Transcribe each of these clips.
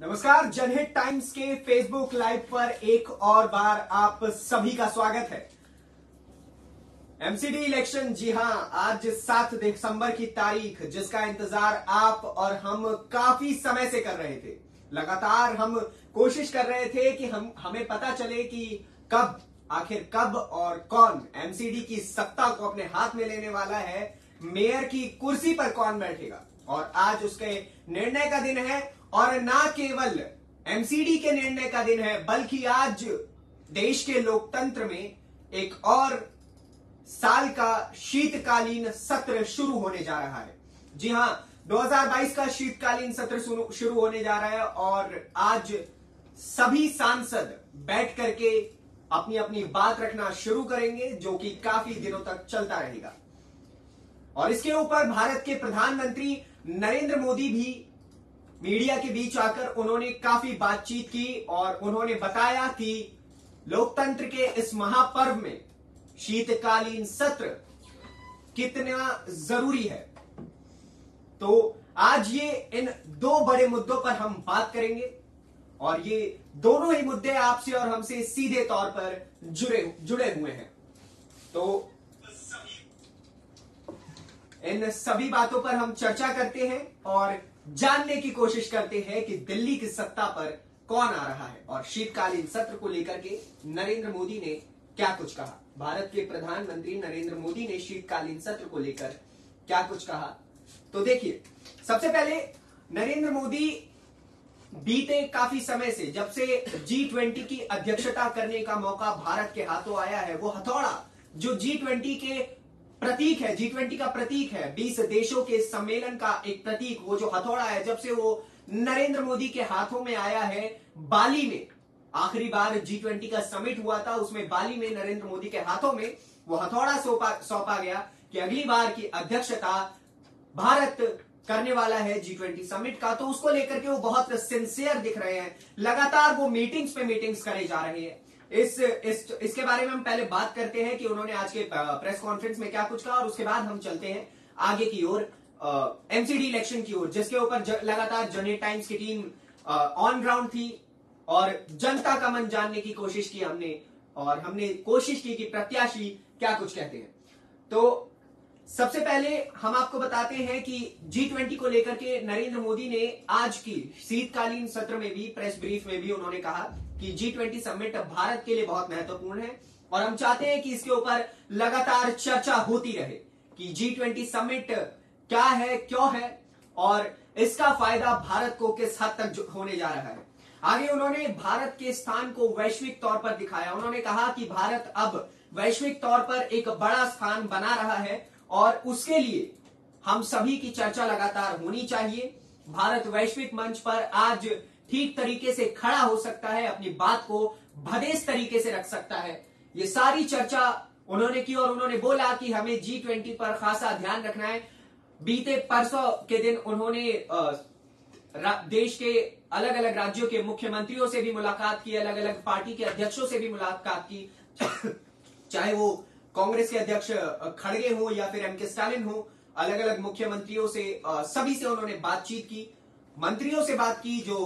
नमस्कार, जनहित टाइम्स के फेसबुक लाइव पर एक और बार आप सभी का स्वागत है। एमसीडी इलेक्शन, जी हां, आज 7 दिसंबर की तारीख, जिसका इंतजार आप और हम काफी समय से कर रहे थे। लगातार हम कोशिश कर रहे थे कि हमें पता चले कि आखिर कब और कौन एमसीडी की सत्ता को अपने हाथ में लेने वाला है, मेयर की कुर्सी पर कौन बैठेगा। और आज उसके निर्णय का दिन है, और ना केवल एमसीडी के निर्णय का दिन है, बल्कि आज देश के लोकतंत्र में एक और साल का शीतकालीन सत्र शुरू होने जा रहा है। जी हां, 2022 का शीतकालीन सत्र शुरू होने जा रहा है, और आज सभी सांसद बैठ करके अपनी अपनी बात रखना शुरू करेंगे, जो कि काफी दिनों तक चलता रहेगा। और इसके ऊपर भारत के प्रधानमंत्री नरेंद्र मोदी भी मीडिया के बीच आकर उन्होंने काफी बातचीत की, और उन्होंने बताया कि लोकतंत्र के इस महापर्व में शीतकालीन सत्र कितना जरूरी है। तो आज ये इन दो बड़े मुद्दों पर हम बात करेंगे, और ये दोनों ही मुद्दे आपसे और हमसे सीधे तौर पर जुड़े हुए हैं। तो इन सभी बातों पर हम चर्चा करते हैं और जानने की कोशिश करते हैं कि दिल्ली की सत्ता पर कौन आ रहा है, और शीतकालीन सत्र को लेकर के नरेंद्र मोदी ने क्या कुछ कहा। भारत के प्रधानमंत्री नरेंद्र मोदी ने शीतकालीन सत्र को लेकर क्या कुछ कहा, तो देखिए। सबसे पहले नरेंद्र मोदी बीते काफी समय से, जब से G20 की अध्यक्षता करने का मौका भारत के हाथों आया है, वो हथौड़ा जो G20 के प्रतीक है, G20 का प्रतीक है, 20 देशों के सम्मेलन का एक प्रतीक, वो जो हथौड़ा है, जब से वो नरेंद्र मोदी के हाथों में आया है, बाली में आखिरी बार G20 का समिट हुआ था, उसमें बाली में नरेंद्र मोदी के हाथों में वो हथौड़ा सौंपा गया कि अगली बार की अध्यक्षता भारत करने वाला है G20 समिट का। तो उसको लेकर के वो बहुत सिंसियर दिख रहे हैं, लगातार वो मीटिंग्स पे मीटिंग्स करे जा रहे हैं। इसके बारे में हम पहले बात करते हैं कि उन्होंने आज के प्रेस कॉन्फ्रेंस में क्या कुछ कहा, और उसके बाद हम चलते हैं आगे की ओर, एमसीडी इलेक्शन की ओर, जिसके ऊपर लगातार जनहित टाइम्स की टीम ऑन ग्राउंड थी, और जनता का मन जानने की कोशिश की हमने, और हमने कोशिश की कि प्रत्याशी क्या कुछ कहते हैं। तो सबसे पहले हम आपको बताते हैं कि G20 को लेकर के नरेंद्र मोदी ने आज की शीतकालीन सत्र में भी, प्रेस ब्रीफ में भी उन्होंने कहा कि G20 समिट भारत के लिए बहुत महत्वपूर्ण है, और हम चाहते हैं कि इसके ऊपर लगातार चर्चा होती रहे कि G20 समिट क्या है, क्यों है, और इसका फायदा भारत को किस हद तक होने जा रहा है। आगे उन्होंने भारत के स्थान को वैश्विक तौर पर दिखाया। उन्होंने कहा कि भारत अब वैश्विक तौर पर एक बड़ा स्थान बना रहा है, और उसके लिए हम सभी की चर्चा लगातार होनी चाहिए। भारत वैश्विक मंच पर आज ठीक तरीके से खड़ा हो सकता है, अपनी बात को भदेस तरीके से रख सकता है। ये सारी चर्चा उन्होंने की, और उन्होंने बोला कि हमें G20 पर खासा ध्यान रखना है। बीते परसों के दिन उन्होंने देश के अलग अलग राज्यों के मुख्यमंत्रियों से भी मुलाकात की, अलग अलग पार्टी के अध्यक्षों से भी मुलाकात की चाहे वो कांग्रेस के अध्यक्ष खड़गे हो या फिर एम के स्टालिन हो, अलग अलग मुख्यमंत्रियों से, सभी से उन्होंने बातचीत की, मंत्रियों से बात की जो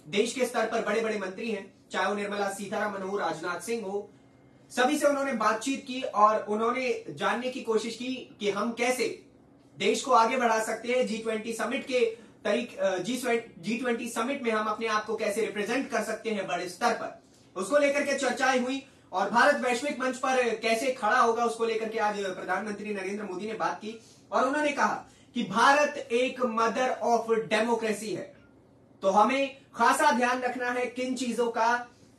देश के स्तर पर बड़े बड़े मंत्री हैं, चाहे वो निर्मला सीतारमण हो, राजनाथ सिंह हो, सभी से उन्होंने बातचीत की, और उन्होंने जानने की कोशिश की कि हम कैसे देश को आगे बढ़ा सकते हैं। G20 समिट के G20 समिट में हम अपने आप को कैसे रिप्रेजेंट कर सकते हैं बड़े स्तर पर, उसको लेकर के चर्चाएं हुई। और भारत वैश्विक मंच पर कैसे खड़ा होगा, उसको लेकर के आज प्रधानमंत्री नरेंद्र मोदी ने बात की, और उन्होंने कहा कि भारत एक मदर ऑफ डेमोक्रेसी है। तो हमें खासा ध्यान रखना है किन चीजों का,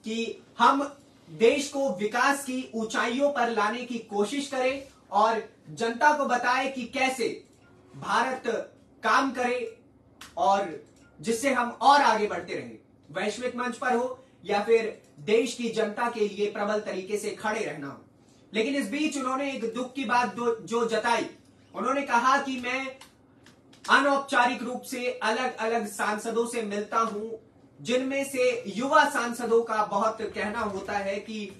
कि हम देश को विकास की ऊंचाइयों पर लाने की कोशिश करें, और जनता को बताएं कि कैसे भारत काम करे, और जिससे हम और आगे बढ़ते रहें, वैश्विक मंच पर हो या फिर देश की जनता के लिए प्रबल तरीके से खड़े रहना हो। लेकिन इस बीच उन्होंने एक दुख की बात जो जताई, उन्होंने कहा कि मैं अनौपचारिक रूप से अलग अलग सांसदों से मिलता हूं, जिनमें से युवा सांसदों का बहुत कहना होता है कि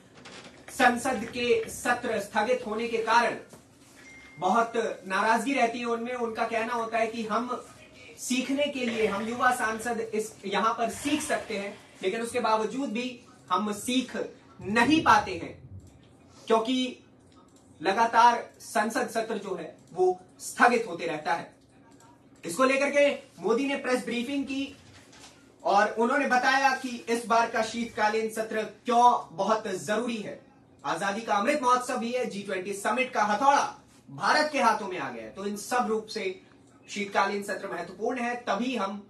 संसद के सत्र स्थगित होने के कारण बहुत नाराजगी रहती है उनमें। उनका कहना होता है कि हम सीखने के लिए हम युवा सांसद इस यहां पर सीख सकते हैं, लेकिन उसके बावजूद भी हम सीख नहीं पाते हैं क्योंकि लगातार संसद सत्र जो है वो स्थगित होते रहता है। इसको लेकर के मोदी ने प्रेस ब्रीफिंग की और उन्होंने बताया कि इस बार का शीतकालीन सत्र क्यों बहुत जरूरी है। आजादी का अमृत महोत्सव भी है, G20 समिट का हथौड़ा भारत के हाथों में आ गया है, तो इन सब रूप से शीतकालीन सत्र महत्वपूर्ण है, तभी हम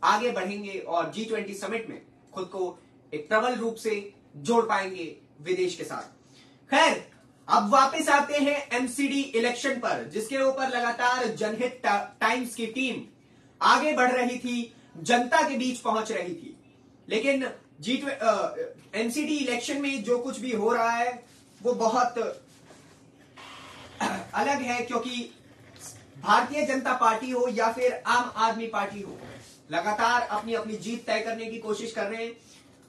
आगे बढ़ेंगे और G20 समिट में खुद को एक प्रबल रूप से जोड़ पाएंगे विदेश के साथ। खैर, अब वापस आते हैं एमसीडी इलेक्शन पर, जिसके ऊपर लगातार जनहित टाइम्स की टीम आगे बढ़ रही थी, जनता के बीच पहुंच रही थी। लेकिन एमसीडी इलेक्शन में जो कुछ भी हो रहा है वो बहुत अलग है, क्योंकि भारतीय जनता पार्टी हो या फिर आम आदमी पार्टी हो, लगातार अपनी अपनी जीत तय करने की कोशिश कर रहे हैं।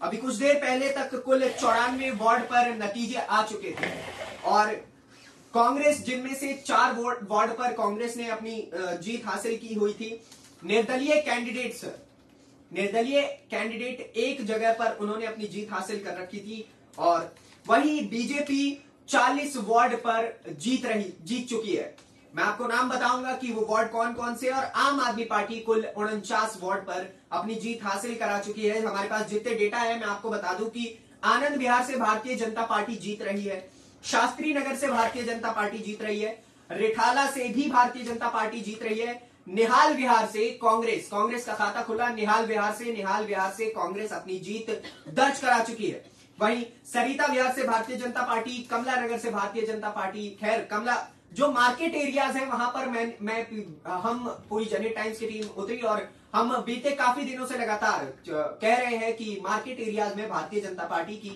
अभी कुछ देर पहले तक कुल 94 वार्ड पर नतीजे आ चुके थे और कांग्रेस, जिनमें से 4 वार्ड पर कांग्रेस ने अपनी जीत हासिल की हुई थी। निर्दलीय कैंडिडेट एक जगह पर उन्होंने अपनी जीत हासिल कर रखी थी और वहीं बीजेपी 40 वार्ड पर जीत चुकी है। मैं आपको नाम बताऊंगा कि वो वार्ड कौन कौन से, और आम आदमी पार्टी कुल 49 वार्ड पर अपनी जीत हासिल करा चुकी है। हमारे पास जितने डेटा है मैं आपको बता दूं कि आनंद विहार से भारतीय जनता पार्टी जीत रही है, शास्त्री नगर से भारतीय जनता पार्टी जीत रही है, रिठाला से भी भारतीय जनता पार्टी जीत रही है, निहाल विहार से कांग्रेस का खाता खुला, निहाल विहार से कांग्रेस अपनी जीत दर्ज करा चुकी है। वहीं सरिता विहार से भारतीय जनता पार्टी, कमला नगर से भारतीय जनता पार्टी। खैर, कमला जो मार्केट एरियाज है वहां पर हम पूरी जनहित टाइम्स की टीम उतरी और हम बीते काफी दिनों से लगातार कह रहे हैं कि मार्केट एरियाज में भारतीय जनता पार्टी की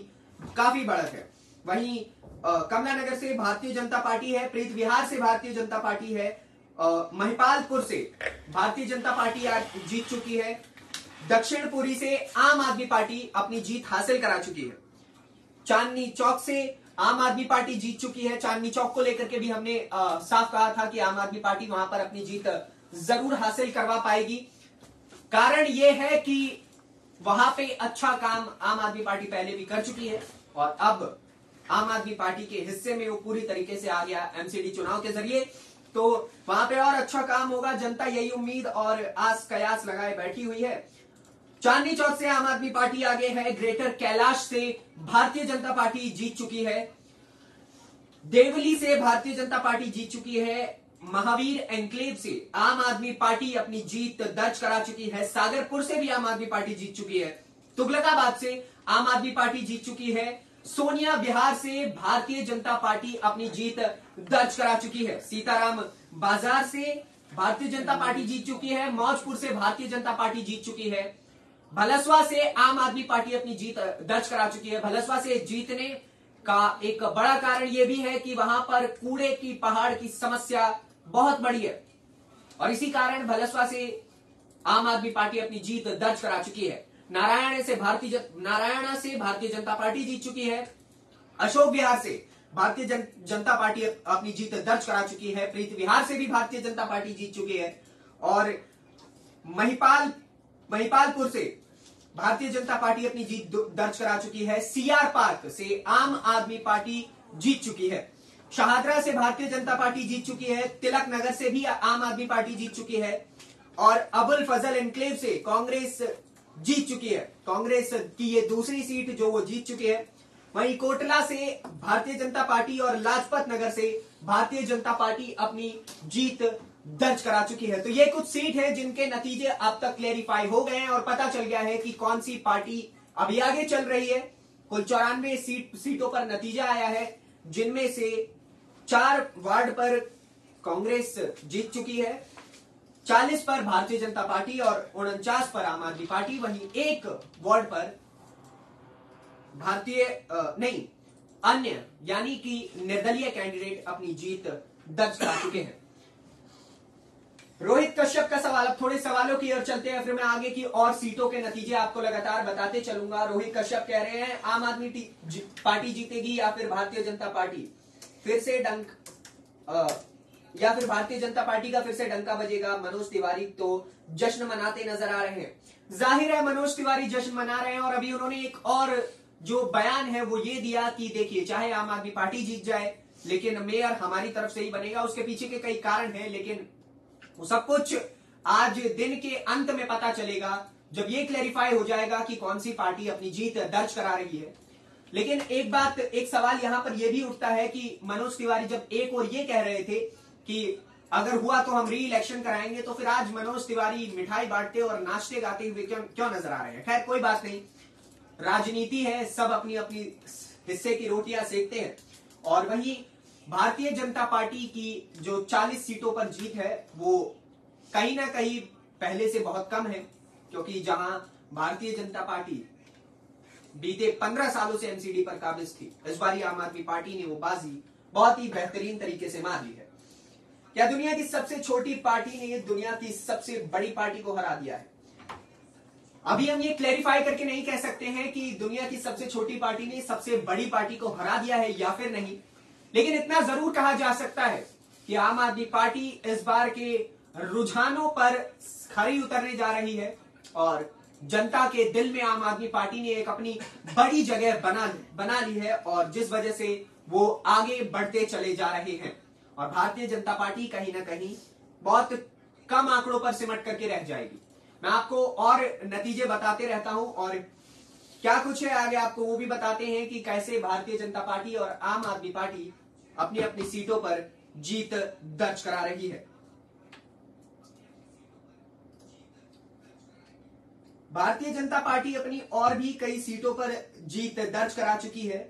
काफी बढ़त है। वहीं कमला नगर से भारतीय जनता पार्टी है, प्रीत विहार से भारतीय जनता पार्टी है, महिपालपुर से भारतीय जनता पार्टी आज जीत चुकी है, दक्षिणपुरी से आम आदमी पार्टी अपनी जीत हासिल करा चुकी है, चांदनी चौक से आम आदमी पार्टी जीत चुकी है। चांदनी चौक को लेकर के भी हमने साफ कहा था कि आम आदमी पार्टी वहां पर अपनी जीत जरूर हासिल करवा पाएगी। कारण यह है कि वहां पे अच्छा काम आम आदमी पार्टी पहले भी कर चुकी है और अब आम आदमी पार्टी के हिस्से में वो पूरी तरीके से आ गया एमसीडी चुनाव के जरिए, तो वहां पे और अच्छा काम होगा। जनता यही उम्मीद और आस कयास लगाए बैठी हुई है। चांदनी चौक से आम आदमी पार्टी आगे है, ग्रेटर कैलाश से भारतीय जनता पार्टी जीत चुकी है, देवली से भारतीय जनता पार्टी जीत चुकी है, महावीर एनक्लेव से आम आदमी पार्टी अपनी जीत दर्ज करा चुकी है, सागरपुर से भी आम आदमी पार्टी जीत चुकी है, तुगलकाबाद से आम आदमी पार्टी जीत चुकी है, सोनिया बिहार से भारतीय जनता पार्टी अपनी जीत दर्ज करा चुकी है, सीताराम बाजार से भारतीय जनता पार्टी जीत चुकी है, मौजपुर से भारतीय जनता पार्टी जीत चुकी है, भलसवा से आम आदमी पार्टी अपनी जीत दर्ज करा चुकी है। भलसवा से जीतने का एक बड़ा कारण यह भी है कि वहां पर कूड़े की पहाड़ की समस्या बहुत बड़ी है और इसी कारण भलसवा से आम आदमी पार्टी अपनी जीत दर्ज करा चुकी है। नारायणा से भारतीय जनता पार्टी जीत चुकी है, अशोक विहार से भारतीय जनता पार्टी अपनी जीत दर्ज करा चुकी है, प्रीत विहार से भी भारतीय जनता पार्टी जीत चुकी है और महिपालपुर से भारतीय जनता पार्टी अपनी जीत दर्ज करा चुकी है, सीआर पार्क से आम आदमी पार्टी जीत चुकी है, शाहदरा से भारतीय जनता पार्टी जीत चुकी है, तिलक नगर से भी आम आदमी पार्टी जीत चुकी है और अबुल फजल एनक्लेव से कांग्रेस जीत चुकी है। कांग्रेस की ये दूसरी सीट जो वो जीत चुकी है। वहीं कोटला से भारतीय जनता पार्टी और लाजपत नगर से भारतीय जनता पार्टी अपनी जीत दर्ज करा चुकी है। तो ये कुछ सीट है जिनके नतीजे अब तक क्लेरिफाई हो गए हैं और पता चल गया है कि कौन सी पार्टी अभी आगे चल रही है। कुल 94 सीटों पर नतीजा आया है, जिनमें से 4 वार्ड पर कांग्रेस जीत चुकी है, 40 पर भारतीय जनता पार्टी और 49 पर आम आदमी पार्टी। वहीं 1 वार्ड पर अन्य यानी कि निर्दलीय कैंडिडेट अपनी जीत दर्ज करा चुके हैं। रोहित कश्यप का सवाल, अब थोड़े सवालों की ओर चलते हैं, फिर मैं आगे की और सीटों के नतीजे आपको लगातार बताते चलूंगा। रोहित कश्यप कह रहे हैं आम आदमी पार्टी जीतेगी या फिर भारतीय जनता पार्टी। फिर से डंक या फिर भारतीय जनता पार्टी का फिर से डंका बजेगा? मनोज तिवारी तो जश्न मनाते नजर आ रहे हैं। जाहिर है मनोज तिवारी जश्न मना रहे हैं और अभी उन्होंने एक और जो बयान है वो ये दिया कि देखिए, चाहे आम आदमी पार्टी जीत जाए लेकिन मेयर हमारी तरफ से ही बनेगा। उसके पीछे के कई कारण हैं, लेकिन वो सब कुछ आज दिन के अंत में पता चलेगा, जब ये क्लैरिफाई हो जाएगा कि कौन सी पार्टी अपनी जीत दर्ज करा रही है। लेकिन एक सवाल यहां पर यह भी उठता है कि मनोज तिवारी जब एक और ये कह रहे थे कि अगर हुआ तो हम री इलेक्शन कराएंगे, तो फिर आज मनोज तिवारी मिठाई बांटते और नाचते गाते हुए क्यों नजर आ रहे हैं? खैर कोई बात नहीं, राजनीति है, सब अपनी अपनी हिस्से की रोटियां सेकते हैं। और वहीं भारतीय जनता पार्टी की जो 40 सीटों पर जीत है वो कहीं ना कहीं पहले से बहुत कम है, क्योंकि जहां भारतीय जनता पार्टी बीते 15 सालों से एमसीडी पर काबिज थी, इस बार आम आदमी पार्टी ने वो बाजी बहुत ही बेहतरीन तरीके से मार ली है। क्या दुनिया की सबसे छोटी पार्टी ने दुनिया की सबसे बड़ी पार्टी को हरा दिया है? अभी हम ये क्लैरिफाई करके नहीं कह सकते हैं कि दुनिया की सबसे छोटी पार्टी ने सबसे बड़ी पार्टी को हरा दिया है या फिर नहीं, लेकिन इतना जरूर कहा जा सकता है कि आम आदमी पार्टी इस बार के रुझानों पर खरी उतरने जा रही है और जनता के दिल में आम आदमी पार्टी ने एक अपनी बड़ी जगह बना ली है, और जिस वजह से वो आगे बढ़ते चले जा रहे हैं। और भारतीय जनता पार्टी कहीं ना कहीं बहुत कम आंकड़ों पर सिमट करके रह जाएगी। मैं आपको और नतीजे बताते रहता हूं और क्या कुछ है आगे आपको वो भी बताते हैं कि कैसे भारतीय जनता पार्टी और आम आदमी पार्टी अपनी अपनी सीटों पर जीत दर्ज करा रही है। भारतीय जनता पार्टी अपनी और भी कई सीटों पर जीत दर्ज करा चुकी है।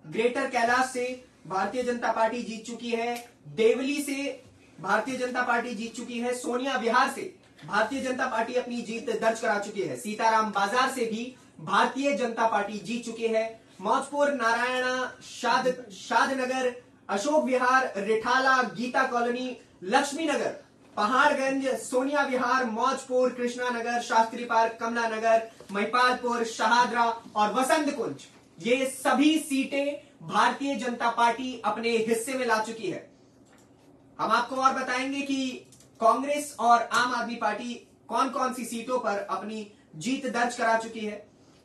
ग्रेटर कैलाश से भारतीय जनता पार्टी जीत चुकी है, देवली से भारतीय जनता पार्टी जीत चुकी है, सोनिया विहार से भारतीय जनता पार्टी अपनी जीत दर्ज करा चुकी है, सीताराम बाजार से भी भारतीय जनता पार्टी जीत चुकी है, मौजपुर, नारायणा, शादनगर, अशोक विहार, रिठाला, गीता कॉलोनी, लक्ष्मी नगर, पहाड़गंज, सोनिया विहार, मौजपुर, कृष्णा नगर, शास्त्री पार्क, कमला नगर, महिपालपुर, शहादरा और वसंत कुंज, ये सभी सीटें भारतीय जनता पार्टी अपने हिस्से में ला चुकी है। हम आपको और बताएंगे कि कांग्रेस और आम आदमी पार्टी कौन कौन सी सीटों पर अपनी जीत दर्ज करा चुकी है।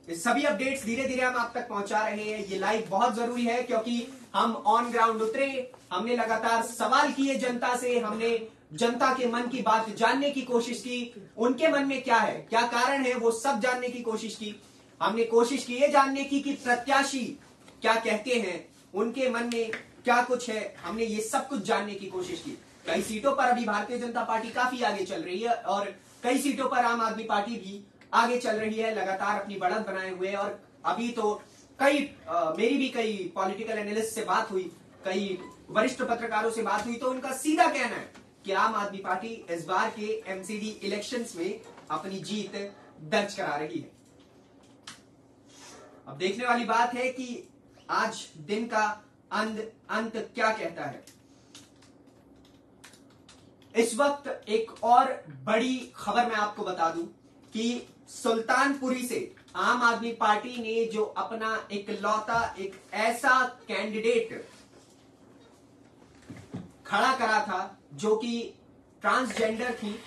सभी अपडेट्स धीरे धीरे हम आप तक पहुंचा रहे हैं। ये लाइव बहुत जरूरी है क्योंकि हम ऑन ग्राउंड उतरे, हमने लगातार सवाल किए जनता से, हमने जनता के मन की बात जानने की कोशिश की, उनके मन में क्या है, क्या कारण है, वो सब जानने की कोशिश की। हमने कोशिश की ये जानने की कि प्रत्याशी क्या कहते हैं, उनके मन में क्या कुछ है, हमने ये सब कुछ जानने की कोशिश की। कई सीटों पर अभी भारतीय जनता पार्टी काफी आगे चल रही है और कई सीटों पर आम आदमी पार्टी भी आगे चल रही है, लगातार अपनी बढ़त बनाए हुए। और अभी तो मेरी भी कई पॉलिटिकल एनालिस्ट से बात हुई, कई वरिष्ठ पत्रकारों से बात हुई, तो उनका सीधा कहना है कि आम आदमी पार्टी इस बार के एमसीडी इलेक्शंस में अपनी जीत दर्ज करा रही है। अब देखने वाली बात है कि आज दिन का अंत क्या कहता है। इस वक्त एक और बड़ी खबर मैं आपको बता दूं कि सुल्तानपुरी से आम आदमी पार्टी ने जो अपना इकलौता एक ऐसा कैंडिडेट खड़ा करा था जो कि ट्रांसजेंडर थी,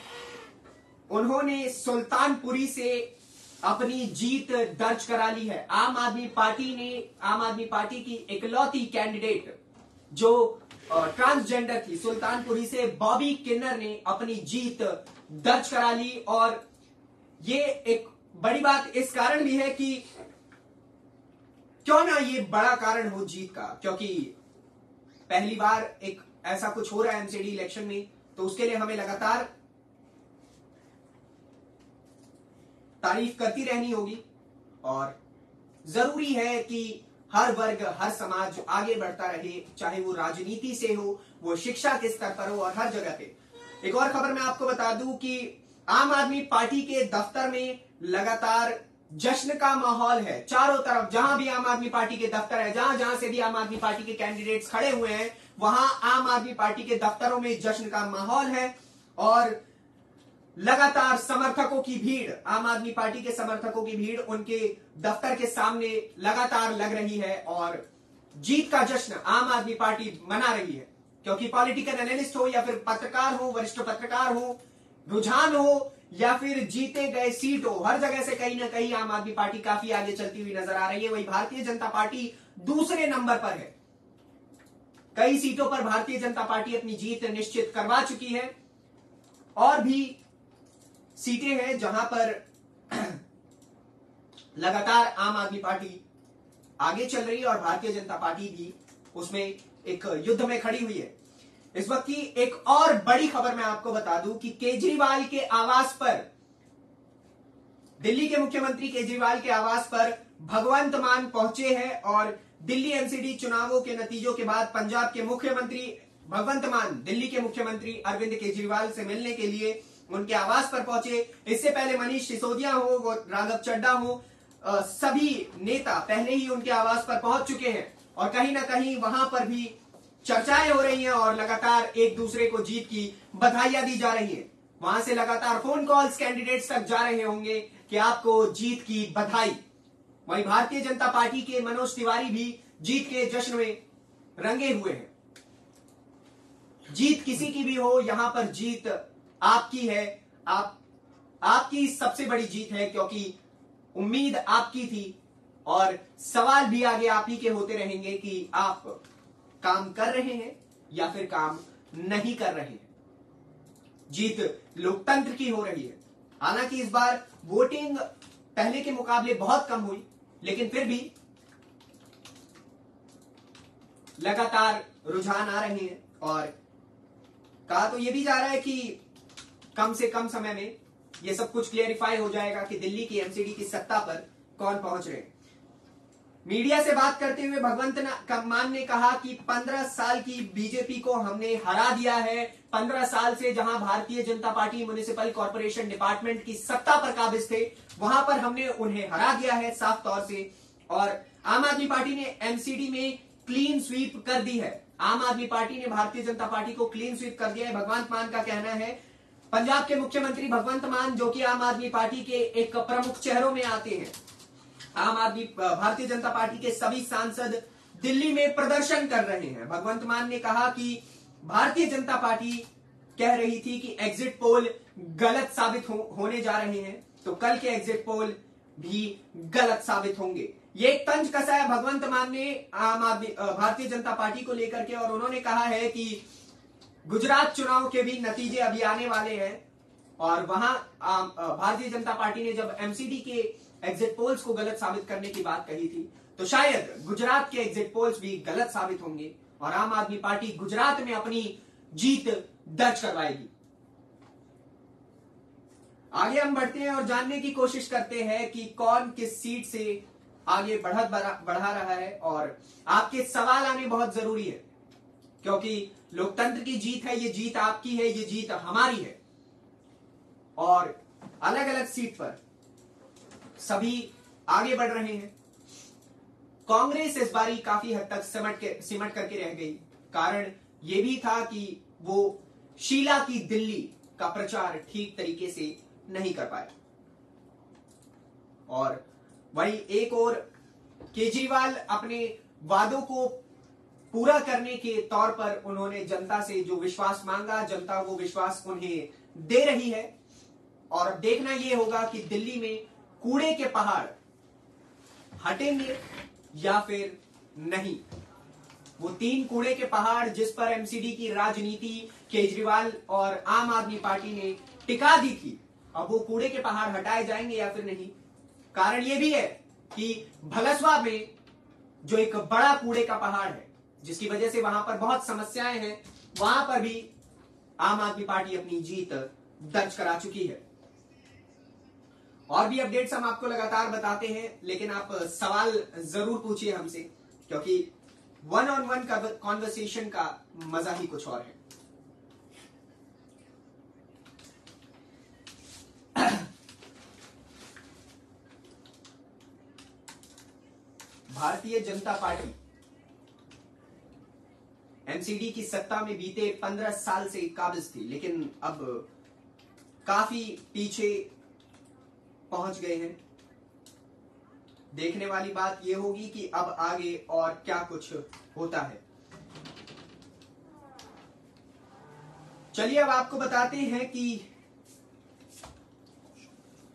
उन्होंने सुल्तानपुरी से अपनी जीत दर्ज करा ली है। आम आदमी पार्टी की इकलौती कैंडिडेट जो ट्रांसजेंडर थी, सुल्तानपुरी से बॉबी किन्नर ने अपनी जीत दर्ज करा ली। और ये एक बड़ी बात इस कारण भी है कि क्यों ना ये बड़ा कारण हो जीत का, क्योंकि पहली बार एक ऐसा कुछ हो रहा है एमसीडी इलेक्शन में, तो उसके लिए हमें लगातार तारीफ करती रहनी होगी। और जरूरी है कि हर वर्ग, हर समाज आगे बढ़ता रहे, चाहे वो राजनीति से हो, वो शिक्षा के स्तर पर हो, और हर जगह पे। एक और खबर मैं आपको बता दूं कि आम आदमी पार्टी के दफ्तर में लगातार जश्न का माहौल है। चारों तरफ जहां भी आम आदमी पार्टी के दफ्तर है, जहां जहां से भी आम आदमी पार्टी के कैंडिडेट्स खड़े हुए हैं, वहां आम आदमी पार्टी के दफ्तरों में जश्न का माहौल है। और लगातार समर्थकों की भीड़, आम आदमी पार्टी के समर्थकों की भीड़ उनके दफ्तर के सामने लगातार लग रही है और जीत का जश्न आम आदमी पार्टी मना रही है। क्योंकि पॉलिटिकल एनालिस्ट हो या फिर पत्रकार हो, वरिष्ठ पत्रकार हो, रुझान हो या फिर जीते गए सीट हो, हर जगह से कहीं ना कहीं आम आदमी पार्टी काफी आगे चलती हुई नजर आ रही है। वही भारतीय जनता पार्टी दूसरे नंबर पर है। कई सीटों पर भारतीय जनता पार्टी अपनी जीत निश्चित करवा चुकी है और भी सीटें हैं जहां पर लगातार आम आदमी पार्टी आगे चल रही है और भारतीय जनता पार्टी भी उसमें एक युद्ध में खड़ी हुई है। इस वक्त की एक और बड़ी खबर मैं आपको बता दूं कि केजरीवाल के आवास पर, दिल्ली के मुख्यमंत्री केजरीवाल के आवास पर भगवंत मान पहुंचे हैं और दिल्ली एमसीडी चुनावों के नतीजों के बाद पंजाब के मुख्यमंत्री भगवंत मान दिल्ली के मुख्यमंत्री अरविंद केजरीवाल से मिलने के लिए उनके आवास पर पहुंचे। इससे पहले मनीष सिसोदिया हो, वो राघव चड्डा हो, सभी नेता पहले ही उनके आवास पर पहुंच चुके हैं और कहीं ना कहीं वहां पर भी चर्चाएं हो रही हैं और लगातार एक दूसरे को जीत की बधाइयां दी जा रही हैं। वहां से लगातार फोन कॉल्स कैंडिडेट्स तक जा रहे होंगे कि आपको जीत की बधाई। वहीं भारतीय जनता पार्टी के मनोज तिवारी भी जीत के जश्न में रंगे हुए हैं। जीत किसी की भी हो, यहां पर जीत आपकी है। आपकी सबसे बड़ी जीत है क्योंकि उम्मीद आपकी थी और सवाल भी आगे आप ही के होते रहेंगे कि आप काम कर रहे हैं या फिर काम नहीं कर रहे हैं। जीत लोकतंत्र की हो रही है। हालांकि इस बार वोटिंग पहले के मुकाबले बहुत कम हुई, लेकिन फिर भी लगातार रुझान आ रहे हैं और कहा तो यह भी जा रहा है कि कम से कम समय में यह सब कुछ क्लियरिफाई हो जाएगा कि दिल्ली की एमसीडी की सत्ता पर कौन पहुंच रहे हैं। मीडिया से बात करते हुए भगवंत मान ने कहा कि 15 साल की बीजेपी को हमने हरा दिया है। 15 साल से जहां Bharatiya Janata party municipal corporation department की सत्ता पर काबिज थे, वहां पर हमने उन्हें हरा दिया है साफ तौर से। और आम आदमी पार्टी ने एमसीडी में क्लीन स्वीप कर दी है। आम आदमी पार्टी ने भारतीय जनता पार्टी को क्लीन स्वीप कर दिया है, भगवंत मान का कहना है। पंजाब के मुख्यमंत्री भगवंत मान, जो कि आम आदमी पार्टी के एक प्रमुख चेहरों में आते हैं, भारतीय जनता पार्टी के सभी सांसद दिल्ली में प्रदर्शन कर रहे हैं। भगवंत मान ने कहा कि भारतीय जनता पार्टी कह रही थी कि एग्जिट पोल गलत साबित होने जा रहे हैं, तो कल के एग्जिट पोल भी गलत साबित होंगे। ये एक तंज कसा है भगवंत मान ने भारतीय जनता पार्टी को लेकर के, और उन्होंने कहा है कि गुजरात चुनाव के भी नतीजे अभी आने वाले हैं और वहां भारतीय जनता पार्टी ने जब एमसीडी के एग्जिट पोल्स को गलत साबित करने की बात कही थी, तो शायद गुजरात के एग्जिट पोल्स भी गलत साबित होंगे और आम आदमी पार्टी गुजरात में अपनी जीत दर्ज करवाएगी। आगे हम बढ़ते हैं और जानने की कोशिश करते हैं कि कौन किस सीट से आगे बढ़ा रहा है। और आपके सवाल आने बहुत जरूरी है क्योंकि लोकतंत्र की जीत है, ये जीत आपकी है, ये जीत हमारी है। और अलग अलग सीट पर सभी आगे बढ़ रहे हैं। कांग्रेस इस बारी काफी हद तक सिमट करके रह गई। कारण यह भी था कि वो शीला की दिल्ली का प्रचार ठीक तरीके से नहीं कर पाया। और वहीं एक और केजरीवाल अपने वादों को पूरा करने के तौर पर उन्होंने जनता से जो विश्वास मांगा, जनता वो विश्वास उन्हें दे रही है। और अब देखना यह होगा कि दिल्ली में कूड़े के पहाड़ हटेंगे या फिर नहीं। वो 3 कूड़े के पहाड़ जिस पर एमसीडी की राजनीति केजरीवाल और आम आदमी पार्टी ने टिका दी थी, अब वो कूड़े के पहाड़ हटाए जाएंगे या फिर नहीं। कारण ये भी है कि भलसवा में जो एक बड़ा कूड़े का पहाड़ है, जिसकी वजह से वहां पर बहुत समस्याएं हैं, वहां पर भी आम आदमी पार्टी अपनी जीत दर्ज करा चुकी है। और भी अपडेट्स हम आपको लगातार बताते हैं, लेकिन आप सवाल जरूर पूछिए हमसे, क्योंकि वन-ऑन-वन कॉन्वर्सेशन का मजा ही कुछ और है। भारतीय जनता पार्टी एमसीडी की सत्ता में बीते 15 साल से काबिज थी, लेकिन अब काफी पीछे पहुंच गए हैं। देखने वाली बात यह होगी कि अब आगे और क्या कुछ होता है। चलिए अब आपको बताते हैं कि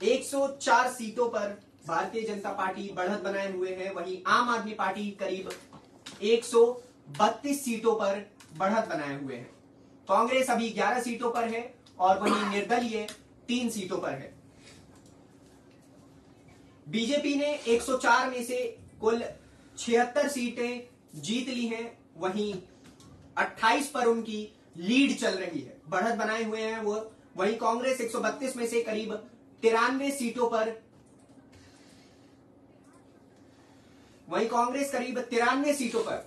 104 सीटों पर भारतीय जनता पार्टी बढ़त बनाए हुए है, वहीं आम आदमी पार्टी करीब 132 सीटों पर बढ़त बनाए हुए हैं। कांग्रेस अभी 11 सीटों पर है और वहीं निर्दलीय 3 सीटों पर है। बीजेपी ने 104 में से कुल 76 सीटें जीत ली हैं, वहीं 28 पर उनकी लीड चल रही है, बढ़त बनाए हुए हैं वो। वहीं कांग्रेस 132 में से करीब 93 सीटों पर, वहीं कांग्रेस करीब 93 सीटों पर,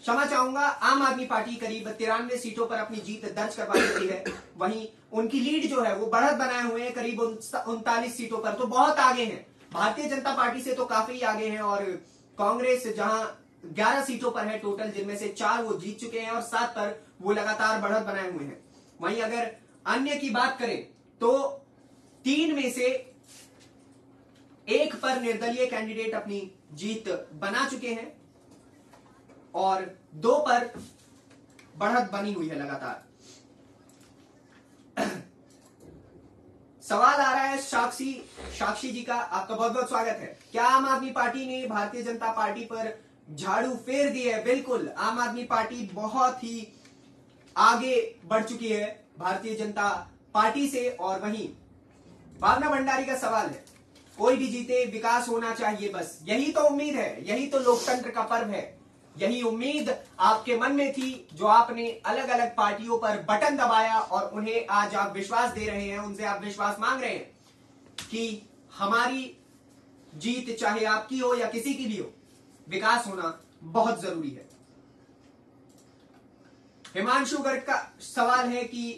क्षमा चाहूंगा, आम आदमी पार्टी करीब 93 सीटों पर अपनी जीत दर्ज करवा चुकी है। वहीं उनकी लीड जो है वो बढ़त बनाए हुए हैं करीब 39 सीटों पर, तो बहुत आगे हैं। भारतीय जनता पार्टी से तो काफी आगे हैं और कांग्रेस जहां 11 सीटों पर है टोटल, जिनमें से 4 वो जीत चुके हैं और 7 पर वो लगातार बढ़त बनाए हुए हैं। वहीं अगर अन्य की बात करें तो 3 में से 1 पर निर्दलीय कैंडिडेट अपनी जीत बना चुके हैं और 2 पर बढ़त बनी हुई है लगातार। सवाल आ रहा है साक्षी जी का, आपका बहुत बहुत स्वागत है। क्या आम आदमी पार्टी ने भारतीय जनता पार्टी पर झाड़ू फेर दी है? बिल्कुल, आम आदमी पार्टी बहुत ही आगे बढ़ चुकी है भारतीय जनता पार्टी से। और वहीं भावना भंडारी का सवाल है, कोई भी जीते, विकास होना चाहिए, बस यही तो उम्मीद है, यही तो लोकतंत्र का पर्व है। यही उम्मीद आपके मन में थी, जो आपने अलग अलग पार्टियों पर बटन दबाया और उन्हें आज आप विश्वास दे रहे हैं, उनसे आप विश्वास मांग रहे हैं कि हमारी जीत चाहे आपकी हो या किसी की भी हो, विकास होना बहुत जरूरी है। हिमांशु गर्ग का सवाल है कि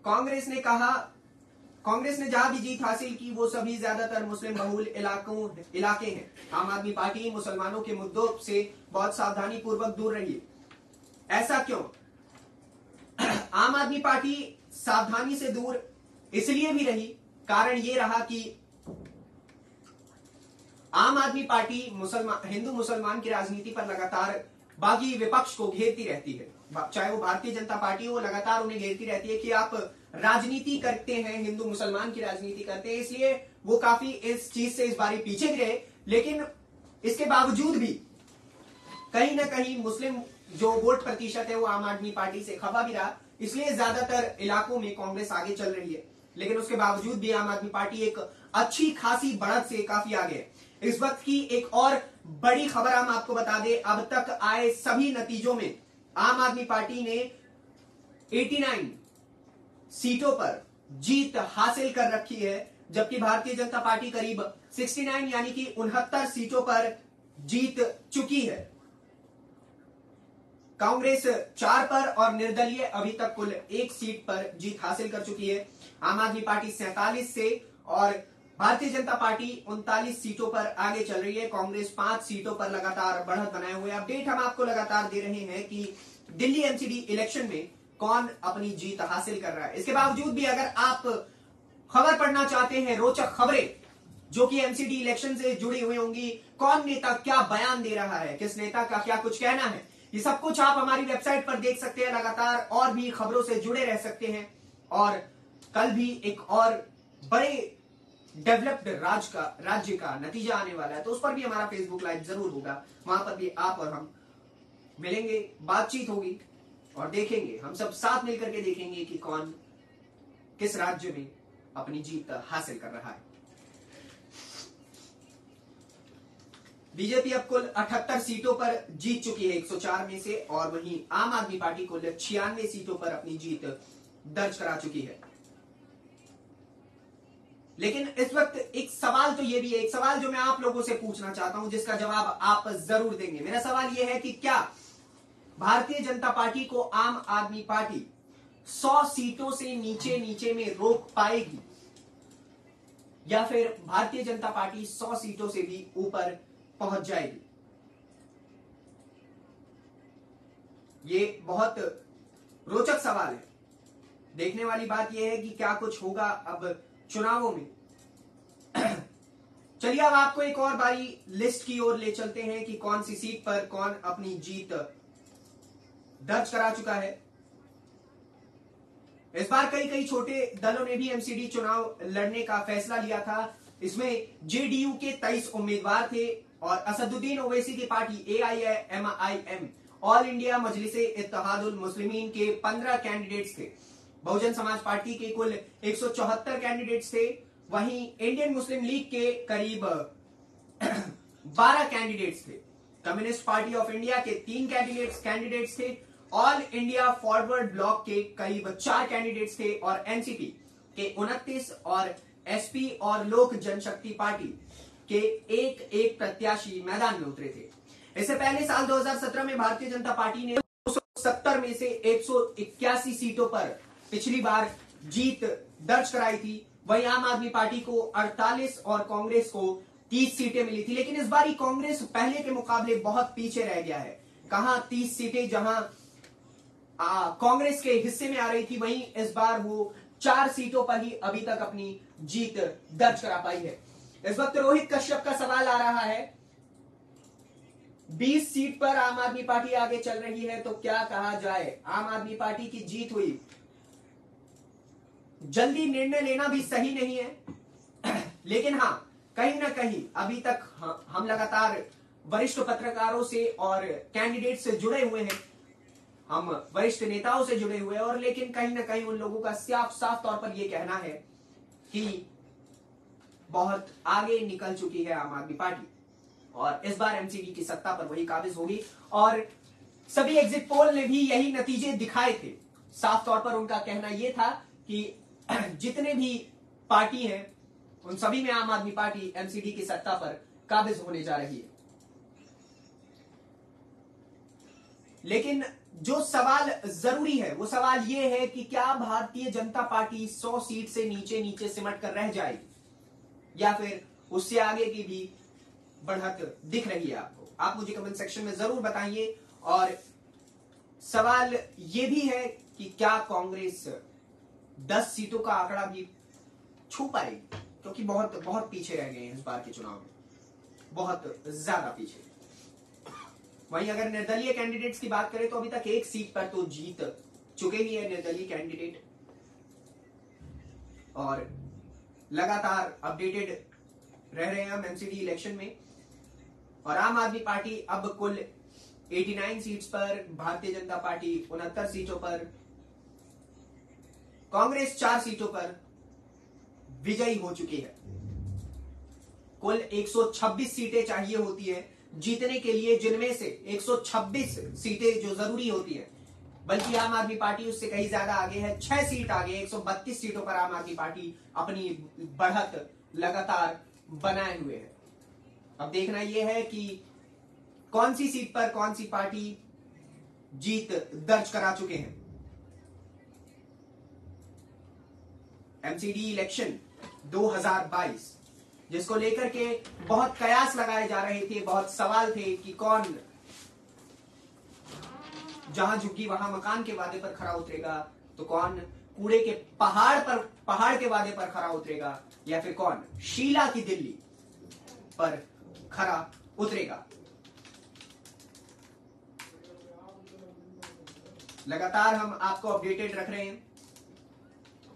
कांग्रेस ने जहां भी जीत हासिल की वो सभी ज्यादातर मुस्लिम बहुल इलाके हैं। आम आदमी पार्टी मुसलमानों के मुद्दों से बहुत सावधानी पूर्वक दूर रही है, ऐसा क्यों? आम आदमी पार्टी सावधानी से दूर इसलिए भी रही, कारण ये रहा कि आम आदमी पार्टी हिंदू मुसलमान की राजनीति पर लगातार बागी विपक्ष को घेरती रहती है, चाहे वो भारतीय जनता पार्टी हो, लगातार उन्हें घेरती रहती है कि आप राजनीति करते हैं, हिंदू मुसलमान की राजनीति करते हैं। इसलिए वो काफी इस चीज से इस बारी पीछे भी रहे, लेकिन इसके बावजूद भी कहीं ना कहीं मुस्लिम जो वोट प्रतिशत है वो आम आदमी पार्टी से खफा भी रहा, इसलिए ज्यादातर इलाकों में कांग्रेस आगे चल रही है। लेकिन उसके बावजूद भी आम आदमी पार्टी एक अच्छी खासी बढ़त से काफी आगे है। इस वक्त की एक और बड़ी खबर हम आपको बता दें, अब तक आए सभी नतीजों में आम आदमी पार्टी ने 89 सीटों पर जीत हासिल कर रखी है, जबकि भारतीय जनता पार्टी करीब 69 यानी कि 69 सीटों पर जीत चुकी है। कांग्रेस 4 पर और निर्दलीय अभी तक कुल 1 सीट पर जीत हासिल कर चुकी है। आम आदमी पार्टी 47 से और भारतीय जनता पार्टी 39 सीटों पर आगे चल रही है। कांग्रेस 5 सीटों पर लगातार बढ़त बनाए हुए। अपडेट हम आपको लगातार दे रहे हैं कि दिल्ली एमसीडी इलेक्शन में कौन अपनी जीत हासिल कर रहा है। इसके बावजूद भी अगर आप खबर पढ़ना चाहते हैं, रोचक खबरें जो कि एमसीडी इलेक्शन से जुड़ी हुई होंगी, कौन नेता क्या बयान दे रहा है, किस नेता का क्या कुछ कहना है, ये सब कुछ आप हमारी वेबसाइट पर देख सकते हैं। लगातार और भी खबरों से जुड़े रह सकते हैं। और कल भी एक और बड़े डेवलप्ड राज्य का नतीजा आने वाला है, तो उस पर भी हमारा फेसबुक लाइव जरूर होगा। वहां पर भी आप और हम मिलेंगे, बातचीत होगी और देखेंगे, हम सब साथ मिलकर के देखेंगे कि कौन किस राज्य में अपनी जीत हासिल कर रहा है। बीजेपी अब कुल 78 सीटों पर जीत चुकी है 104 में से, और वहीं आम आदमी पार्टी कुल 96 सीटों पर अपनी जीत दर्ज करा चुकी है। लेकिन इस वक्त एक सवाल तो ये भी है, एक सवाल जो मैं आप लोगों से पूछना चाहता हूं, जिसका जवाब आप जरूर देंगे। मेरा सवाल यह है कि क्या भारतीय जनता पार्टी को आम आदमी पार्टी 100 सीटों से नीचे में रोक पाएगी, या फिर भारतीय जनता पार्टी 100 सीटों से भी ऊपर पहुंच जाएगी? ये बहुत रोचक सवाल है। देखने वाली बात यह है कि क्या कुछ होगा अब चुनावों में। चलिए अब आपको एक और बारी लिस्ट की ओर ले चलते हैं कि कौन सी सीट पर कौन अपनी जीत दर्ज करा चुका है। इस बार कई कई छोटे दलों ने भी एमसीडी चुनाव लड़ने का फैसला लिया था। इसमें जेडीयू के 23 उम्मीदवार थे और असदुद्दीन ओवैसी की party AIMIM all India Majlise Ittehadul Muslimeen के 15 कैंडिडेट्स थे। बहुजन समाज पार्टी के कुल 174 कैंडिडेट्स थे। वहीं इंडियन मुस्लिम लीग के करीब 12 कैंडिडेट्स थे। कम्युनिस्ट पार्टी ऑफ इंडिया के 3 कैंडिडेट्स थे। ऑल इंडिया फॉरवर्ड ब्लॉक के करीब 4 कैंडिडेट्स थे और एनसीपी के 29 और एसपी और लोक जनशक्ति पार्टी के एक प्रत्याशी मैदान में उतरे थे। इससे पहले साल 2017 में भारतीय जनता पार्टी ने 270 में से 181 सीटों पर पिछली बार जीत दर्ज कराई थी। वहीं आम आदमी पार्टी को 48 और कांग्रेस को 30 सीटें मिली थी। लेकिन इस बार कांग्रेस पहले के मुकाबले बहुत पीछे रह गया है। कहां 30 सीटें जहां कांग्रेस के हिस्से में आ रही थी, वहीं इस बार वो 4 सीटों पर ही अभी तक अपनी जीत दर्ज करा पाई है। इस वक्त रोहित कश्यप का सवाल आ रहा है, 20 सीट पर आम आदमी पार्टी आगे चल रही है, तो क्या कहा जाए? आम आदमी पार्टी की जीत हुई, जल्दी निर्णय लेना भी सही नहीं है। लेकिन हां, कहीं ना कहीं अभी तक हम लगातार वरिष्ठ पत्रकारों से और कैंडिडेट से जुड़े हुए हैं, हम वरिष्ठ नेताओं से जुड़े हुए हैं, और लेकिन कहीं ना कहीं उन लोगों का साफ तौर पर यह कहना है कि बहुत आगे निकल चुकी है आम आदमी पार्टी और इस बार एमसीडी की सत्ता पर वही काबिज होगी। और सभी एग्जिट पोल ने भी यही नतीजे दिखाए थे। साफ तौर पर उनका कहना यह था कि जितने भी पार्टी हैं उन सभी में आम आदमी पार्टी एमसीडी की सत्ता पर काबिज होने जा रही है। लेकिन जो सवाल जरूरी है वो सवाल यह है कि क्या भारतीय जनता पार्टी 100 सीट से नीचे सिमट कर रह जाएगी या फिर उससे आगे की भी बढ़त दिख रही है आपको? आप मुझे कमेंट सेक्शन में जरूर बताइए। और सवाल यह भी है कि क्या कांग्रेस 10 सीटों का आंकड़ा भी छू पाएगी, क्योंकि बहुत पीछे रह गए हैं इस बार के चुनाव में, बहुत ज्यादा पीछे। वहीं अगर निर्दलीय कैंडिडेट्स की बात करें तो अभी तक 1 सीट पर तो जीत चुके ही है निर्दलीय कैंडिडेट और लगातार अपडेटेड रह रहे हैं हम एमसीडी इलेक्शन में। और आम आदमी पार्टी अब कुल 89 सीट्स पर, भारतीय जनता पार्टी 69 सीटों पर, कांग्रेस 4 सीटों पर विजयी हो चुकी है। कुल 126 सीटें चाहिए होती है जीतने के लिए, जिनमें से 126 सीटें जो जरूरी होती है, बल्कि आम आदमी पार्टी उससे कहीं ज्यादा आगे है, 6 सीट आगे। 132 सीटों पर आम आदमी पार्टी अपनी बढ़त लगातार बनाए हुए है। अब देखना यह है कि कौन सी सीट पर कौन सी पार्टी जीत दर्ज करा चुके हैं। एमसीडी इलेक्शन 2022 जिसको लेकर के बहुत कयास लगाए जा रहे थे, बहुत सवाल थे कि कौन जहां झुग्गी वहां मकान के वादे पर खरा उतरेगा, तो कौन कूड़े के पहाड़ के वादे पर खरा उतरेगा, या फिर कौन शीला की दिल्ली पर खरा उतरेगा। लगातार हम आपको अपडेटेड रख रहे हैं।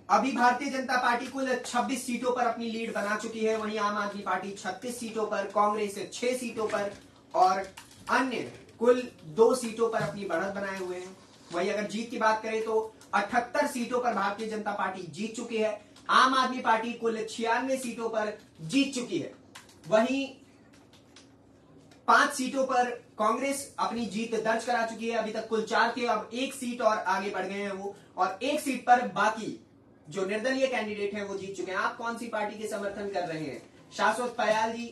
अभी भारतीय जनता पार्टी कुल 26 सीटों पर अपनी लीड बना चुकी है, वहीं आम आदमी पार्टी 36 सीटों पर, कांग्रेस 6 सीटों पर और अन्य कुल 2 सीटों पर अपनी बढ़त बनाए हुए हैं। वहीं अगर जीत की बात करें तो 78 सीटों पर भारतीय जनता पार्टी जीत चुकी है, आम आदमी पार्टी कुल 96 सीटों पर जीत चुकी है। वहीं 5 सीटों पर कांग्रेस अपनी जीत दर्ज करा चुकी है। अभी तक कुल 4 थे, अब 1 सीट और आगे बढ़ गए हैं वो, और 1 सीट पर बाकी जो निर्दलीय कैंडिडेट हैं वो जीत चुके हैं। आप कौन सी पार्टी के समर्थन कर रहे हैं? शाश्वत पयाल जी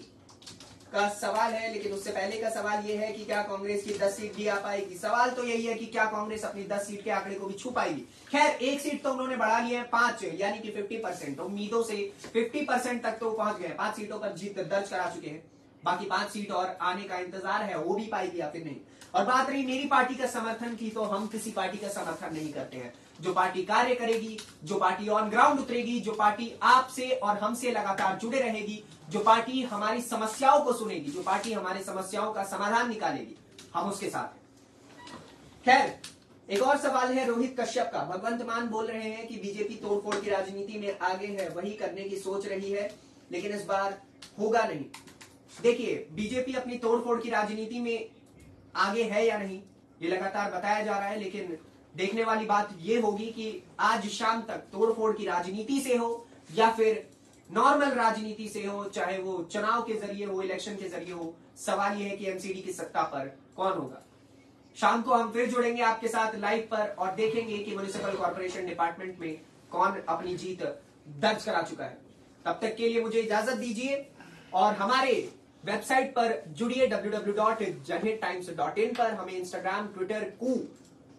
का सवाल है, लेकिन उससे पहले का सवाल यह है कि क्या कांग्रेस की 10 सीट भी आ पाएगी? सवाल तो यही है कि क्या कांग्रेस अपनी 10 सीट के आंकड़े को भी छू पाएगी? खैर 1 सीट तो उन्होंने बढ़ा ली है, 5 यानी कि 50%। उम्मीदों से 50% तक तो पहुंच गए, 5 सीटों पर जीत दर्ज करा चुके हैं। बाकी 5 सीट और आने का इंतजार है, वो भी पाएगी या फिर नहीं। और बात रही मेरी पार्टी का समर्थन की, तो हम किसी पार्टी का समर्थन नहीं करते हैं। जो पार्टी कार्य करेगी, जो पार्टी ऑन ग्राउंड उतरेगी, जो पार्टी आपसे और हमसे लगातार जुड़े रहेगी, जो पार्टी हमारी समस्याओं को सुनेगी, जो पार्टी हमारी समस्याओं का समाधान निकालेगी, हम उसके साथ हैं। खैर एक और सवाल है रोहित कश्यप का। भगवंत मान बोल रहे हैं कि बीजेपी तोड़फोड़ की राजनीति में आगे है, वही करने की सोच रही है, लेकिन इस बार होगा नहीं। देखिए, बीजेपी अपनी तोड़फोड़ की राजनीति में आगे है या नहीं, ये लगातार बताया जा रहा है, लेकिन देखने वाली बात ये होगी कि आज शाम तक तोड़फोड़ की राजनीति से हो या फिर नॉर्मल राजनीति से हो, चाहे वो चुनाव के जरिए हो, इलेक्शन के जरिए हो, सवाल यह है कि एमसीडी की सत्ता पर कौन होगा। शाम को हम फिर जुड़ेंगे आपके साथ लाइव पर और देखेंगे कि म्युनिसिपल कॉर्पोरेशन डिपार्टमेंट में कौन अपनी जीत दर्ज करा चुका है। तब तक के लिए मुझे इजाजत दीजिए और हमारे वेबसाइट पर जुड़िए www.janhitttimes.in पर। हमें इंस्टाग्राम, ट्विटर, कू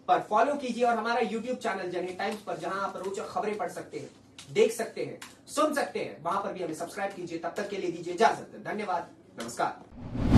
पर फॉलो कीजिए और हमारा यूट्यूब चैनल जनहित टाइम्स पर, जहां आप रोचक खबरें पढ़ सकते हैं, देख सकते हैं, सुन सकते हैं, वहां पर भी हमें सब्सक्राइब कीजिए। तब तक के लिए दीजिए इजाजत। धन्यवाद, नमस्कार।